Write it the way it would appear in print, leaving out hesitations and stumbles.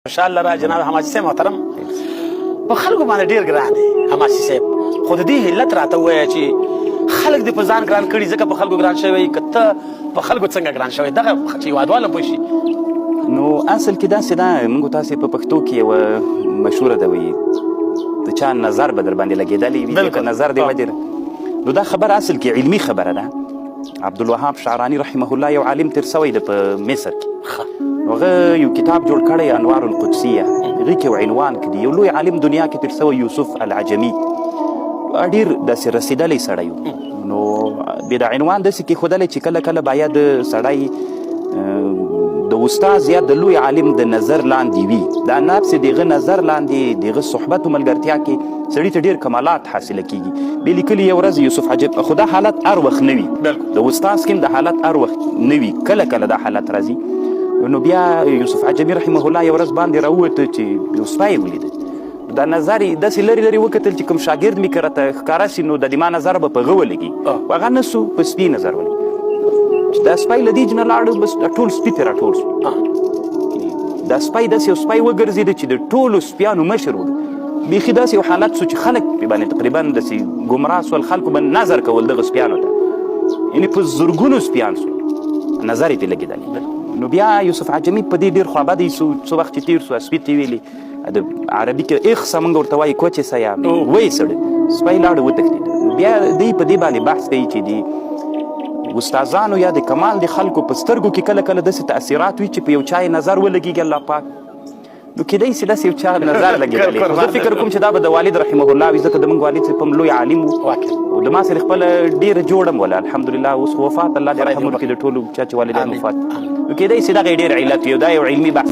ان شاء الله را جناب حماسي صاحب محترم په خلکو باندې ډیر ګران دي حماسي صاحب خو د دې علت راته ووایه چې خلک دې په ځان ګران کړي ځکه په خلکو ګران شوی که ته په خلکو څنګه ګران شوی دغه چې هېوادوال هم پوه شي. نو اصل کې داسې ده موږ تاسې په پښتو کې یوه مشهوره ده وایي د چا نظر به در باندې لګېدلی وي که نظر دې ودې نو دا خبره اصل کې علمي خبره ده. عبدالوهاب شعراني رحمه الله یو عالم تېر سوی ده په مصر کې هغه یو کتاب جوړ کړی انوار القدسیه هغې کې یو عنوان کې دی یو لوی عالم دنیا کې تېر سوی یوسف العجمي ډېر داسې رسېدلی سړی و نو بیا د عنوان داسې کېښودلی چې کله کله باید سړی د استاز یا د لوی عالم د نظر لاندې وي دا نفس دغه نظر لاندې دغه صحبت و ملګرتیا کې سړي ته ډېر کمالات حاصله کېږي. بیا لیکلي یو ورځ یوسف عجب خو دا حالت هر وخت نه وي د استاز کې د حالت هر وخت نه وي کله کله دا حالت راځي. نو بیا یوسف عجبي رحمه الله یو ورځ باندې راووته چې یو سپی ولیده دا نظر یې داسې لرې لرې وکتل چې کوم شاګرد مې که راته ښکاره سي نو د دې ما نظر به په هغه ولګي هغه نه سو په سپي نظر ولګي چې دا سپی له دې نه لاړه بس ټول سپي ته راټول سو دا سپی داسې یو سپی وګرځېده چې د ټولو سپیانو مشر و بیخي داسې یو حالت سو چې خلک پرې باندې تقریبا داسې ګمراه سول خلکو به نظر کول دغه سپیانو ته یعنې په زرګونو سپیان سو نظر یې پرې لګېدلی. نو بیا یوسف عجمي په دې ډېر خوابدی سو څه وخت چې تېر سو سپي ته ویلي د عربي کې اخسه موږ ورته وایي کوچې سه یا وایي سړی سپی لاړه وتښتېد. بیا دوی په دې باندې بحث کوي چې د استادانو یا د کمال د خلکو په سترګو کې کله کله داسې تاثیرات وي چې په یو چا یې نظر ولګېږي الله پاک نو کیدای سي داسې یو چا نظر لګېدلی خو زه فکر کوم چې دا به د والد رحمه الله وي ځکه د موږ والد صاحب هم لوی عالم و او د ما سره خپله ډېره جوړه م وله الحمدلله اوس خو وفات الله دې رحم وکړي د ټولو چا چې والدین وفات نو کیدای سي دغه یې ډېر علت وي او دا یو علمي بحث